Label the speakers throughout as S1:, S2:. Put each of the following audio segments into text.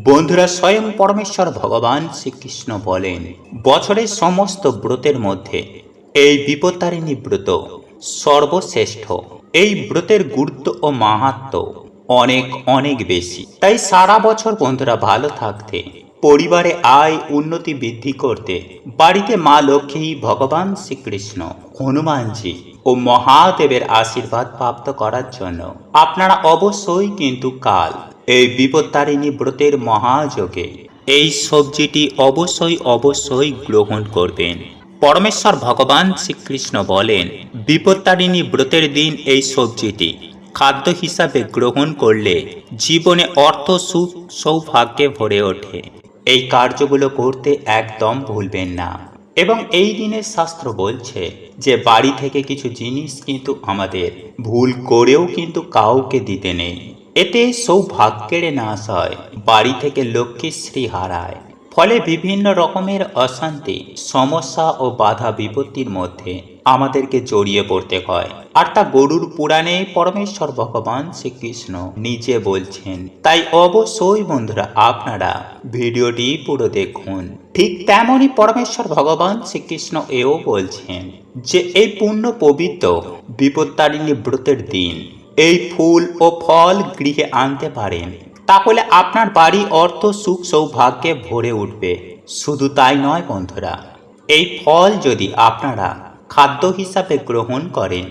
S1: বন্ধুরা, স্বয়ং পরমেশ্বর ভগবান শ্রীকৃষ্ণ বলেন, বছরের সমস্ত ব্রতের মধ্যে এই বিপত্তারিণী ব্রত সর্বশ্রেষ্ঠ। এই ব্রতের গুরুত্ব ও মাহাত্ম্য অনেক অনেক বেশি। তাই সারা বছর বন্ধুরা ভালো থাকতে, পরিবারে আয় উন্নতি বৃদ্ধি করতে, বাড়িতে মা লক্ষ্মী, ভগবান শ্রীকৃষ্ণ, হনুমানজি ও মহাদেবের আশীর্বাদ প্রাপ্ত করার জন্য আপনারা অবশ্যই কিন্তু কাল এই বিপত্তারিণী ব্রতের মহাযোগে এই সবজিটি অবশ্যই গ্রহণ করবেন। পরমেশ্বর ভগবান শ্রীকৃষ্ণ বলেন, বিপত্তারিণী ব্রতের দিন এই সবজিটি খাদ্য হিসাবে গ্রহণ করলে জীবনে অর্থ, সুখ, সৌভাগ্যে ভরে ওঠে। এই কার্যগুলো করতে একদম ভুলবেন না। এবং এই দিনের শাস্ত্র বলছে যে বাড়ি থেকে কিছু জিনিস কিন্তু আমাদের ভুল করেও কিন্তু কাউকে দিতে নেই। এতে সৌভাগ্যের নাশ হয়, বাড়ি থেকে লক্ষ্মীশ্রী হারায়। ফলে বিভিন্ন রকমের অশান্তি, সমস্যা ও বাধা বিপত্তির মধ্যে আমাদেরকে জড়িয়ে পড়তে হয়। আর তা গরুর পুরাণে পরমেশ্বর ভগবান শ্রীকৃষ্ণ নিজে বলছেন। তাই অবশ্যই বন্ধুরা আপনারা ভিডিওটি পুরো দেখুন। ঠিক তেমনই পরমেশ্বর ভগবান শ্রীকৃষ্ণ এও বলছেন যে এই পূর্ণ পবিত্র বিপত্তারিণী ব্রতের দিন এই ফুল ও ফল গৃহে আনতে পারেন, তাহলে আপনার বাড়ি অর্থ, সুখ, সৌভাগ্যে ভরে উঠবে। শুধু তাই নয় বন্ধুরা, এই ফল যদি আপনারা খাদ্য হিসাবে গ্রহণ করেন,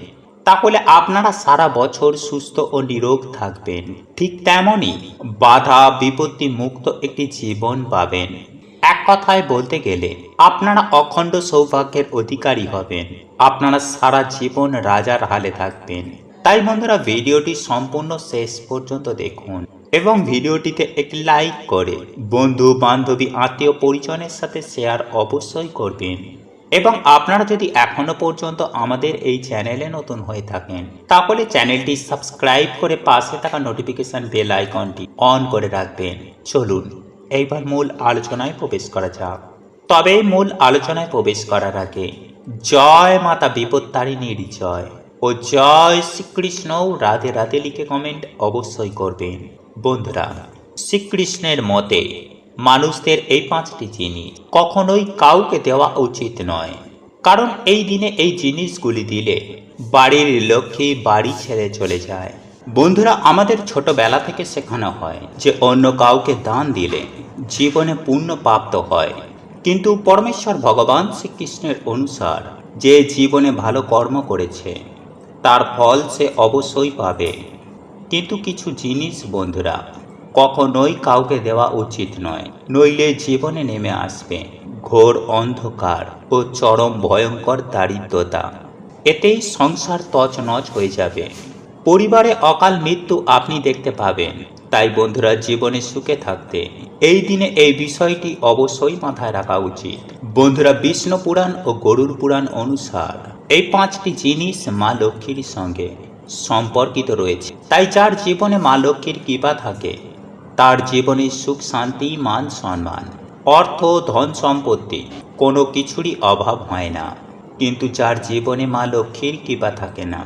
S1: তাহলে আপনারা সারা বছর সুস্থ ও নিরোগ থাকবেন। ঠিক তেমনই বাধা বিপত্তি মুক্ত একটি জীবন পাবেন। এক কথায় বলতে গেলে আপনারা অখণ্ড সৌভাগ্যের অধিকারী হবেন। আপনারা সারা জীবন রাজার হালে থাকবেন। তাই বন্ধুরা, ভিডিওটি সম্পূর্ণ শেষ পর্যন্ত দেখুন এবং ভিডিওটিতে একটি লাইক করে বন্ধু বান্ধবী আত্মীয় পরিজনের সাথে শেয়ার অবশ্যই করবেন। এবং আপনারা যদি এখনো পর্যন্ত আমাদের এই চ্যানেলে নতুন হয়ে থাকেন, তাহলে চ্যানেলটি সাবস্ক্রাইব করে পাশে থাকা নোটিফিকেশন বেল আইকনটি অন করে রাখবেন। চলুন এইবার মূল আলোচনায় প্রবেশ করা যাক। তবে মূল আলোচনায় প্রবেশ করার আগে জয় মাতা বিপত্তারিণীর জয় ও জয় শ্রীকৃষ্ণ, রাধে রাধে লিখে কমেন্ট অবশ্যই করবেন। বন্ধুরা, শ্রীকৃষ্ণের মতে মানুষদের এই 5টি জিনিস কখনোই কাউকে দেওয়া উচিত নয়। কারণ এই দিনে এই জিনিসগুলি দিলে বাড়ির লক্ষ্মী বাড়ি ছেড়ে চলে যায়। বন্ধুরা, আমাদের ছোটবেলা থেকে শেখানো হয় যে অন্য কাউকে দান দিলে জীবনে পুণ্য প্রাপ্ত হয়। কিন্তু পরমেশ্বর ভগবান শ্রীকৃষ্ণের অনুসার যে জীবনে ভালো কর্ম করেছে তার ফল সে অবশ্যই পাবে। কিন্তু কিছু জিনিস বন্ধুরা কখনোই কাউকে দেওয়া উচিত নয়, নইলে জীবনে নেমে আসবে ঘোর অন্ধকার ও চরম ভয়ঙ্কর দারিদ্রতা। এতেই সংসার তছনছ হয়ে যাবে, পরিবারে অকাল মৃত্যু আপনি দেখতে পাবেন। তাই বন্ধুরা, জীবনে সুখে থাকতে এই দিনে এই বিষয়টি অবশ্যই মাথায় রাখা উচিত। বন্ধুরা, বিষ্ণু পুরাণ ও গরুর পুরাণ অনুসার এই 5টি জিনিস মা লক্ষ্মীর সঙ্গে সম্পর্কিত রয়েছে। তাই যার জীবনে মা লক্ষ্মীর কৃপা থাকে তার জীবনে সুখ, শান্তি, মান সম্মান, অর্থ, ধন সম্পত্তি কোনো কিছুরই অভাব হয় না। কিন্তু যার জীবনে মা লক্ষ্মীর কৃপা থাকে না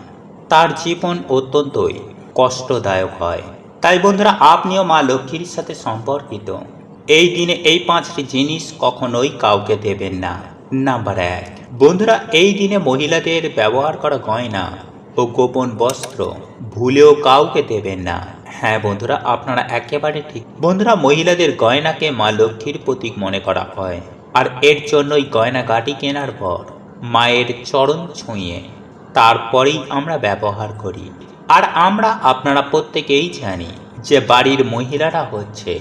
S1: তার জীবন অত্যন্তই কষ্টদায়ক হয়। তাই বন্ধুরা, আপনিও মা লক্ষ্মীর সাথে সম্পর্কিত এই দিনে এই 5টি জিনিস কখনোই কাউকে দেবেন না। নাম্বার 1, বন্ধুরা, এই দিনে মহিলাদের ব্যবহার করা গয়না ও গোপন বস্ত্র ভুলেও কাউকে দেবেন না। হ্যাঁ বন্ধুরা, আপনারা একেবারে ঠিক। বন্ধুরা, মহিলাদের গয়নাকে মা লক্ষ্মীর প্রতীক মনে করা হয়। আর এর জন্যই গয়নাগাটি কেনার পর মায়ের চরণ ছুঁয়ে তারপরেই আমরা ব্যবহার করি। আর আপনারা প্রত্যেকেই জানি যে বাড়ির মহিলারা হচ্ছে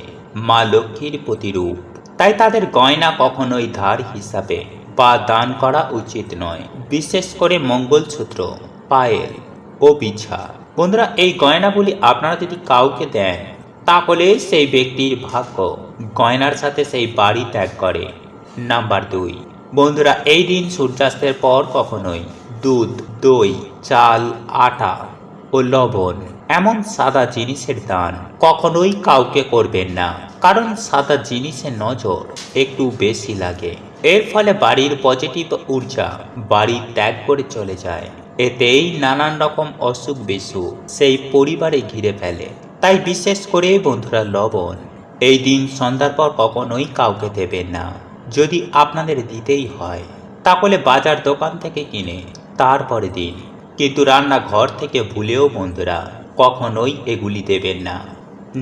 S1: মা লক্ষ্মীর প্রতিরূপ। তাই তাদের গয়না কখনোই ধার হিসাবে বা দান করা উচিত নয়, বিশেষ করে মঙ্গলসূত্র, পায়েল ও বিছা। বন্ধুরা, এই গয়নাগুলি আপনারা যদি কাউকে দেন তাহলে সেই ব্যক্তির ভাগ্য গয়নার সাথে সেই বাড়ি ত্যাগ করে। নাম্বার 2, বন্ধুরা, এই দিন সূর্যাস্তের পর কখনোই দুধ, দই, চাল, আটা ও লবণ এমন সাদা জিনিসের দান কখনোই কাউকে করবেন না। কারণ সাদা জিনিসের নজর একটু বেশি লাগে। এর ফলে বাড়ির পজিটিভ ঊর্জা বাড়ি ত্যাগ করে চলে যায়। এতেই নানান রকম অসুখ বিসুখ সেই পরিবারে ঘিরে ফেলে। তাই বিশেষ করে বন্ধুরা, লবণ এই দিন সন্ধ্যার পর কখনোই কাউকে দেবেন না। যদি আপনাদের দিতেই হয় তাহলে বাজার দোকান থেকে কিনে তারপরে দিন, কিন্তু রান্নাঘর থেকে ভুলেও বন্ধুরা কখনোই এগুলি দেবেন না।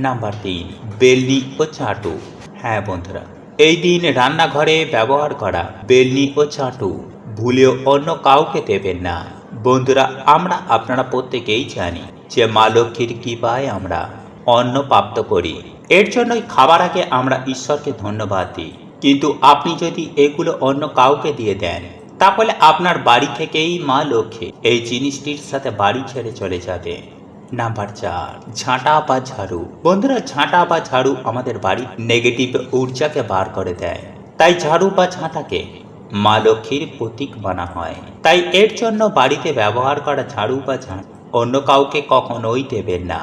S1: নাম্বার 3, বেলনি ও চাটু। হ্যাঁ বন্ধুরা, এই দিন রান্নাঘরে ব্যবহার করা বেলনি ও চাটু ভুলেও অন্য কাউকে দেবেন না। বন্ধুরা, আপনারা প্রত্যেকেই জানি যে মা লক্ষ্মীর কৃপায় আমরা অন্ন প্রাপ্ত করি। এর জন্যই খাবার আগে আমরা ঈশ্বরকে ধন্যবাদ দিই। কিন্তু আপনি যদি এগুলো অন্য কাউকে দিয়ে দেন তাহলে আপনার বাড়ি থেকেই মা লক্ষ্মী এই জিনিসটির সাথে বাড়ি ছেড়ে চলে যাবে। নাম্বার 4, ঝাঁটা বা ঝাড়ু। বন্ধুরা, ঝাঁটা বা ঝাড়ু আমাদের বাড়ির নেগেটিভ ঊর্জাকে বার করে দেয়। তাই ঝাড়ু বা ঝাঁটাকে মা লক্ষ্মীর প্রতীক মানা হয়। তাই এর জন্য বাড়িতে ব্যবহার করা ঝাড়ু বা ঝাঁটা অন্য কাউকে কখনোই দেবেন না।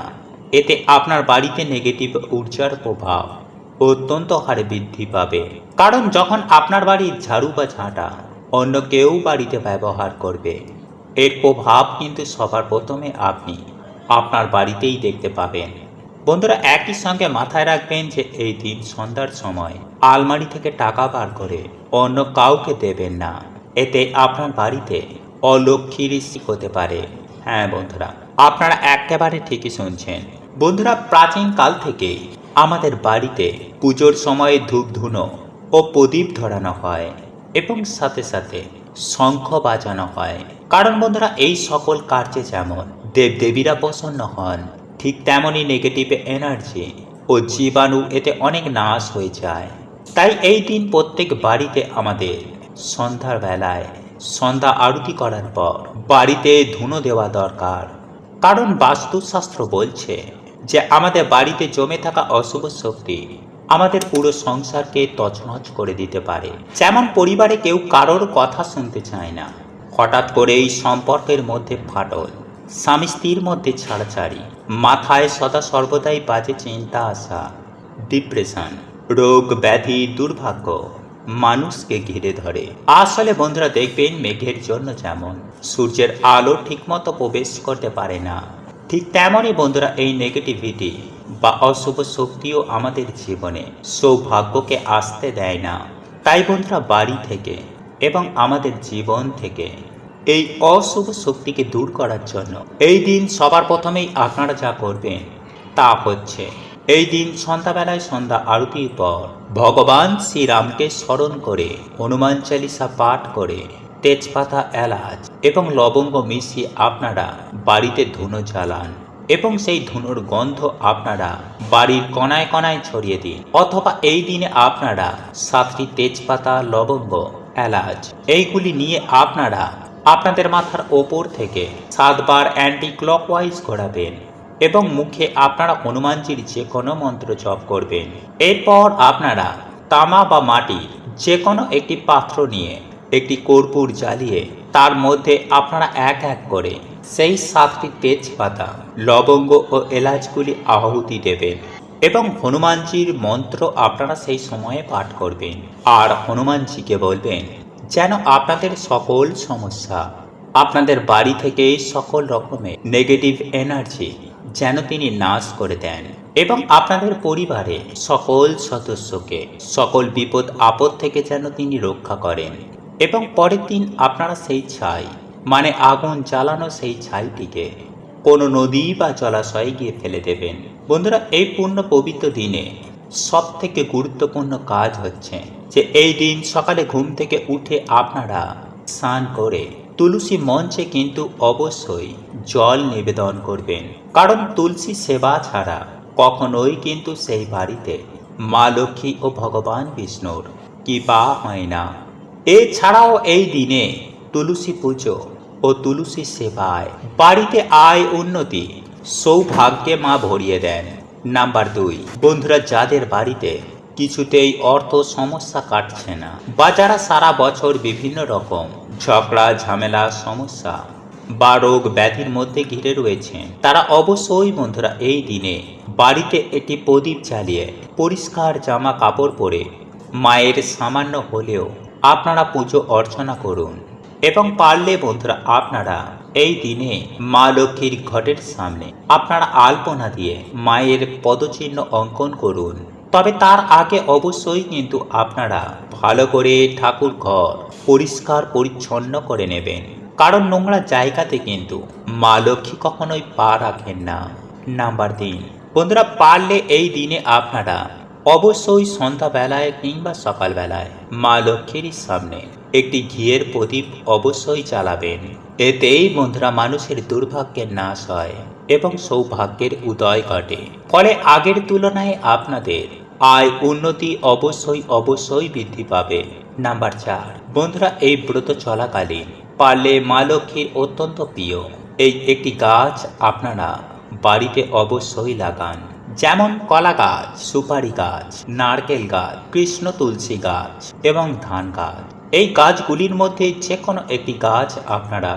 S1: এতে আপনার বাড়িতে নেগেটিভ ঊর্জার প্রভাব অত্যন্ত হারে বৃদ্ধি পাবে। কারণ যখন আপনার বাড়ির ঝাড়ু বা ঝাঁটা অন্য কেউ বাড়িতে ব্যবহার করবে, এর প্রভাব কিন্তু সবার প্রথমে আপনি আপনার বাড়িতেই দেখতে পাবেন। বন্ধুরা, একই সঙ্গে মাথায় রাখবেন যে এই দিন সন্ধ্যার সময় আলমারি থেকে টাকা বার করে অন্য কাউকে দেবেন না। এতে আপনার বাড়িতে অলক্ষ্মীর হতে পারে। হ্যাঁ বন্ধুরা, আপনারা একেবারে ঠিকই শুনছেন। বন্ধুরা, প্রাচীন কাল থেকেই আমাদের বাড়িতে পুজোর সময় ধূপ ধুনো ও প্রদীপ ধরানো হয় এবং সাথে সাথে শঙ্খ বাজানো হয়। কারণ বন্ধুরা, এই সকল কার্যে যেমন দেবদেবীরা প্রসন্ন হন, ঠিক তেমনই নেগেটিভ এনার্জি ও জীবাণু এতে অনেক নাশ হয়ে যায়। তাই এই দিন প্রত্যেক বাড়িতে আমাদের সন্ধ্যার বেলায় সন্ধ্যা আরতি করার পর বাড়িতে ধুনো দেওয়া দরকার। কারণ বাস্তুশাস্ত্র বলছে যে আমাদের বাড়িতে জমে থাকা অশুভ শক্তি আমাদের পুরো সংসারকে তছনছ করে দিতে পারে। যেমন পরিবারে কেউ কারোর কথা শুনতে চায় না, হঠাৎ করেই সম্পর্কের মধ্যে ফাটল, স্বামী স্ত্রীর মধ্যে ছাড়াছাড়ি, মাথায় সদা সর্বদাই বাজে চিন্তা আসা, ডিপ্রেশন, রোগ ব্যাধি, দুর্ভাগ্য মানুষকে ঘিরে ধরে। আসলে বন্ধুরা দেখবেন, মেঘের জন্য যেমন সূর্যের আলো ঠিকমতো প্রবেশ করতে পারে না, ঠিক তেমনই বন্ধুরা এই নেগেটিভিটি বা অশুভ শক্তিও আমাদের জীবনে সৌভাগ্যকে আসতে দেয় না। তাই বন্ধুরা, বাড়ি থেকে এবং আমাদের জীবন থেকে এই অশুভ শক্তিকে দূর করার জন্য এই দিন সবার প্রথমেই আপনারা যা করবেন তা হচ্ছে, এই দিন সন্ধ্যাবেলায় সন্ধ্যা আরতির পর ভগবান শ্রীরামকে স্মরণ করে হনুমান চালিসা পাঠ করে তেজপাতা, এলাচ এবং লবঙ্গ মিশিয়ে আপনারা বাড়িতে ধুনো জ্বালান এবং সেই ধুনোর গন্ধ আপনারা বাড়ির কণায় কণায় ছড়িয়ে দিন। অথবা এই দিনে আপনারা 7টি তেজপাতা, লবঙ্গ, এলাচ এইগুলি নিয়ে আপনারা আপনাদের মাথার ওপর থেকে 7 বার অ্যান্টি ক্লকওয়াইজ ঘোরাবেন এবং মুখে আপনারা হনুমানজির যে কোনো মন্ত্র জপ করবেন। এরপর আপনারা তামা বা মাটির যে কোনো একটি পাত্র নিয়ে একটি কর্পূর জ্বালিয়ে তার মধ্যে আপনারা এক এক করে সেই 7টি তেজপাতা, লবঙ্গ ও এলাচগুলি আহুতি দেবেন এবং হনুমানজির মন্ত্র আপনারা সেই সময়ে পাঠ করবেন। আর হনুমানজিকে বলবেন যেন আপনাদের সকল সমস্যা, আপনাদের বাড়ি থেকে সকল রকমের নেগেটিভ এনার্জি যেন তিনি নাশ করে দেন এবং আপনাদের পরিবারে সকল সদস্যকে সকল বিপদ আপদ থেকে যেন তিনি রক্ষা করেন। এবং পরের দিন আপনারা সেই ছাই মানে আগুন জ্বালানো সেই ছাইটিকে কোনো নদী বা জলাশয়ে গিয়ে ফেলে দেবেন। বন্ধুরা, এই পূর্ণ পবিত্র দিনে সব থেকে গুরুত্বপূর্ণ কাজ হচ্ছে যে এই দিন সকালে ঘুম থেকে উঠে আপনারা স্নান করে তুলসী মঞ্চে কিন্তু অবশ্যই জল নিবেদন করবেন। কারণ তুলসী সেবা ছাড়া কখনোই কিন্তু সেই বাড়িতে মা লক্ষ্মী ও ভগবান বিষ্ণুর কৃপা হয় না। এছাড়াও এই দিনে তুলসী পুজো ও তুলসী সেবায় বাড়িতে আয় উন্নতি সৌভাগ্যে মা ভরিয়ে দেন। নাম্বার 2, বন্ধুরা, যাদের বাড়িতে কিছুতেই অর্থ সমস্যা কাটছে না বা যারা সারা বছর বিভিন্ন রকম ঝগড়া ঝামেলা সমস্যা বা রোগ ব্যাধির মধ্যে ঘিরে রয়েছে, তারা অবশ্যই বন্ধুরা এই দিনে বাড়িতে একটি প্রদীপ জ্বালিয়ে পরিষ্কার জামা কাপড় পরে মায়ের সামান্য হলেও আপনারা পুজো অর্চনা করুন। এবং পারলে বন্ধুরা আপনারা এই দিনে মা লক্ষ্মীর ঘটের সামনে আপনারা আলপনা দিয়ে মায়ের পদচিহ্ন অঙ্কন করুন তবে তার আগে অবশ্যই কিন্তু আপনারা ভালো করে ঠাকুর ঘর পরিষ্কার পরিচ্ছন্ন করে নেবেন, কারণ নোংরা জায়গাতে কিন্তু মা লক্ষ্মী কখনোই পা রাখেন না। নাম্বার 3, বন্ধুরা পারলে এই দিনে আপনারা অবশ্যই সন্ধ্যাবেলায় কিংবা সকালবেলায় মা লক্ষ্মীর সামনে একটি ঘিয়ের প্রদীপ অবশ্যই জ্বালাবেন। এতেই বন্ধুরা মানুষের দুর্ভাগ্যের নাশ হয় এবং সৌভাগ্যের উদয় ঘটে। ফলে আগের তুলনায় আপনাদের আয় উন্নতি অবশ্যই বৃদ্ধি পাবে। নাম্বার 4, বন্ধুরা এই ব্রত চলাকালীন পারলে মা লক্ষ্মীর অত্যন্ত প্রিয় এই একটি গাছ আপনারা বাড়িতে অবশ্যই লাগান, যেমন কলা গাছ, সুপারি গাছ, নারকেল গাছ, কৃষ্ণ তুলসী গাছ এবং ধান গাছ। এই গাছগুলির মধ্যে যে কোনো একটি গাছ আপনারা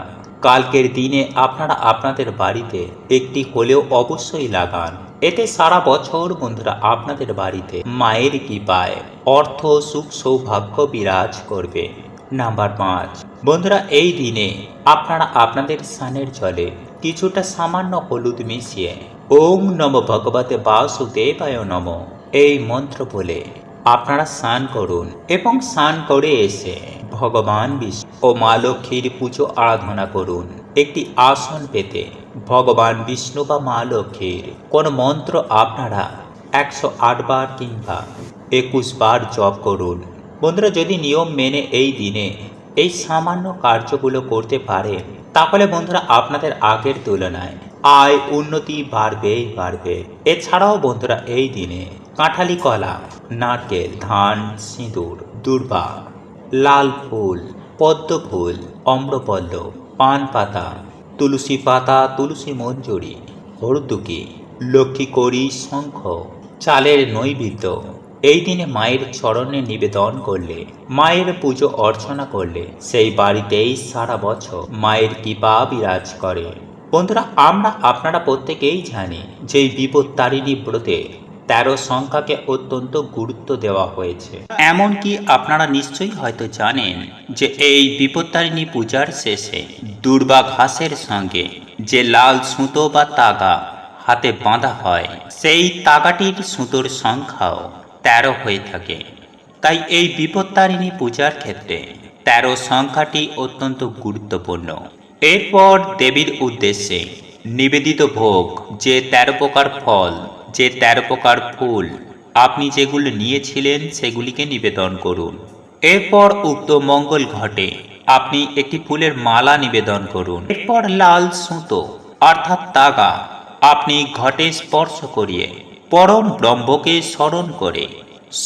S1: কালকের দিনে আপনারা আপনাদের বাড়িতে একটি হলেও অবশ্যই লাগান। এতে সারা বছর বন্ধুরা আপনাদের বাড়িতে মায়ের কৃপায় অর্থ সুখ সৌভাগ্য বিরাজ করবে। নাম্বার 5, বন্ধুরা এই দিনে আপনারা আপনাদের স্নানের জলে কিছুটা সামান্য হলুদ মিশিয়ে ওম নমো ভগবতে বাসুদেবায় নমঃ এই মন্ত্র বলে আপনারা স্নান করুন এবং স্নান করে এসে ভগবান বিষ্ণু ও মা লক্ষ্মীর পুজো আরাধনা করুন। একটি আসন পেতে ভগবান বিষ্ণু বা মা লক্ষ্মীর কোন মন্ত্র আপনারা 108 বার কিংবা 21 বার জপ করুন। বন্ধুরা যদি নিয়ম মেনে এই দিনে এই সামান্য কার্যগুলো করতে পারেন, তাহলে বন্ধুরা আপনাদের আগের তুলনায় আয় উন্নতি বাড়বে। এছাড়াও বন্ধুরা এই দিনে কাঁঠালি কলা, নারকেল, ধান, সিঁদুর, দূর্বা, লাল ফুল, পদ্ম ফুল, অম্রপল্লব, পান পাতা, তুলসী পাতা, তুলসী মঞ্জুরি, হরদুকি, লক্ষ্মী কড়ি, শঙ্খ, চালের নৈবেদ্য এই দিনে মায়ের চরণে নিবেদন করলে, মায়ের পুজো অর্চনা করলে সেই বাড়িতেই সারা বছর মায়ের কৃপা বিরাজ করে। বন্ধুরা আপনারা প্রত্যেকেই জানি যে বিপত্তারিণী ব্রতে 13 সংখ্যাকে অত্যন্ত গুরুত্ব দেওয়া হয়েছে। এমনকি আপনারা নিশ্চয়ই হয়তো জানেন যে এই বিপত্তারিণী পূজার শেষে দুর্বা ঘাসের সঙ্গে যে লাল সুতো বা তাগা হাতে বাঁধা হয়, সেই তাগাটির সুতোর সংখ্যাও 13 হয়ে থাকে। তাই এই বিপত্তারিণী পূজার ক্ষেত্রে 13 সংখ্যাটি অত্যন্ত গুরুত্বপূর্ণ। এরপর দেবীর উদ্দেশ্যে নিবেদিত ভোগ, যে 13 প্রকার ফল, যে 13 প্রকার ফুল আপনি যেগুলো নিয়েছিলেন সেগুলিকে নিবেদন করুন। এরপর উক্ত মঙ্গল ঘটে আপনি একটি ফুলের মালা নিবেদন করুন। এরপর লাল সুতো অর্থাৎ তাগা আপনি ঘটে স্পর্শ করিয়ে পরম ব্রহ্মকে স্মরণ করে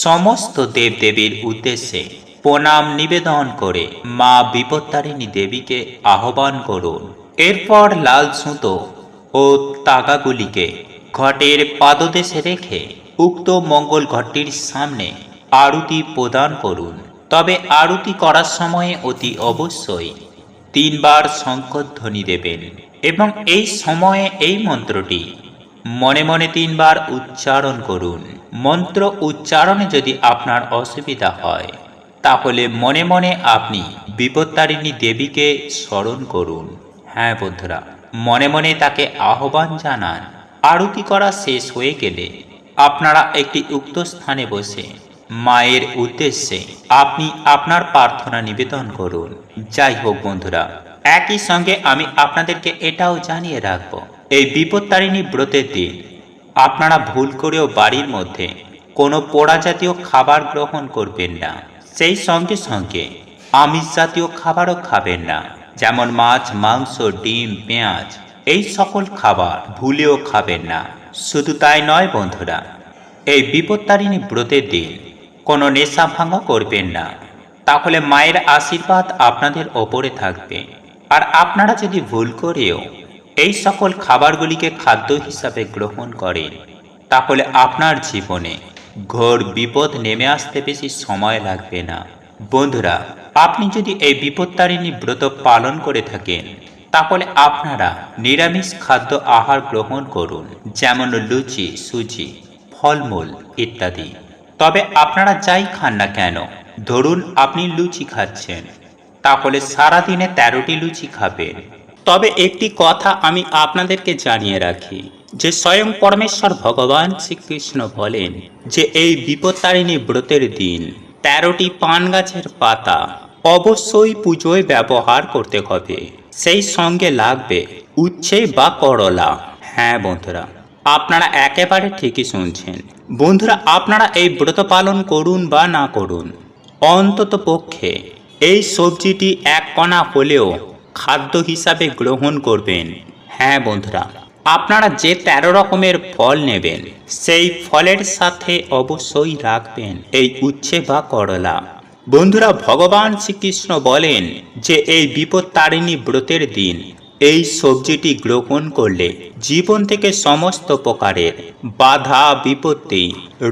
S1: সমস্ত দেবদেবীর উদ্দেশ্যে প্রণাম নিবেদন করে মা বিপত্তারিণী দেবীকে আহ্বান করুন। এরপর লাল সুতো ও তাগাগুলিকে ঘটের পাদদেশে রেখে উক্ত মঙ্গল ঘটটির সামনে আরতি প্রদান করুন। তবে আরতি করার সময়ে অতি অবশ্যই 3 বার শঙ্খধ্বনি দেবেন এবং এই সময়ে এই মন্ত্রটি মনে মনে 3 বার উচ্চারণ করুন। মন্ত্র উচ্চারণে যদি আপনার অসুবিধা হয়, তাহলে মনে মনে আপনি বিপত্তারিণী দেবীকে স্মরণ করুন। হ্যাঁ বন্ধুরা, মনে মনে তাকে আহ্বান জানান। আরতি করা শেষ হয়ে গেলে আপনারা একটি উক্ত স্থানে বসে মায়ের উদ্দেশ্যে আপনি আপনার প্রার্থনা নিবেদন করুন। যাই হোক বন্ধুরা, একই সঙ্গে আমি আপনাদেরকে এটাও জানিয়ে রাখব, এই বিপত্তারিণী ব্রতের দিন আপনারা ভুল করেও বাড়ির মধ্যে কোনো পোড়া জাতীয় খাবার গ্রহণ করবেন না। সেই সঙ্গে সঙ্গে আমিষ জাতীয় খাবারও খাবেন না, যেমন মাছ, মাংস, ডিম, পেঁয়াজ এই সকল খাবার ভুলেও খাবেন না। শুধু তাই নয় বন্ধুরা, এই বিপত্তারিণী ব্রতের দিন কোনো নেশা ভাঙা করবেন না, তাহলে মায়ের আশীর্বাদ আপনাদের ওপরে থাকবে। আর আপনারা যদি ভুল করেও এই সকল খাবারগুলিকে খাদ্য হিসাবে গ্রহণ করেন, তাহলে আপনার জীবনে ঘোর বিপদ নেমে আসতে বেশি সময় লাগবে না। বন্ধুরা, আপনি যদি এই বিপত্তারিণী ব্রত পালন করে থাকেন, তাহলে আপনারা নিরামিষ খাদ্য আহার গ্রহণ করুন, যেমন লুচি, সুজি, ফলমূল ইত্যাদি। তবে আপনারা যাই খান না কেন, ধরুন আপনি লুচি খাচ্ছেন, তাহলে সারাদিনে 13টি লুচি খাবেন। তবে একটি কথা আমি আপনাদেরকে জানিয়ে রাখি, যে স্বয়ং পরমেশ্বর ভগবান শ্রীকৃষ্ণ বলেন যে এই বিপত্তারিণী ব্রতের দিন 13টি পান গাছের পাতা অবশ্যই পুজোয় ব্যবহার করতে হবে। সেই সঙ্গে লাগবে উচ্ছে বা করলা। হ্যাঁ বন্ধুরা, আপনারা একেবারে ঠিকই শুনছেন। বন্ধুরা, আপনারা এই ব্রত পালন করুন বা না করুন, অন্তত পক্ষে এই সবজিটি এক কণা হলেও খাদ্য হিসাবে গ্রহণ করবেন। হ্যাঁ বন্ধুরা, আপনারা যে 13 রকমের ফল নেবেন সেই ফলের সাথে অবশ্যই রাখবেন এই উচ্ছে বা করলা। বন্ধুরা, ভগবান শ্রীকৃষ্ণ বলেন যে এই বিপত্তারিণী ব্রতের দিন এই সবজিটি গ্রহণ করলে জীবন থেকে সমস্ত প্রকারের বাধা বিপত্তি,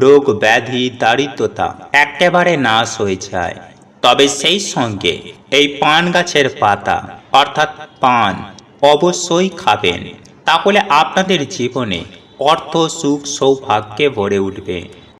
S1: রোগ ব্যাধি, দারিদ্রতা একেবারে নাশ হয়ে যায়। তবে সেই সঙ্গে এই পান গাছের পাতা অর্থাৎ পান অবশ্যই খাবেন, তাহলে আপনাদের জীবনে অর্থ সুখ সৌভাগ্যে ভরে উঠবে।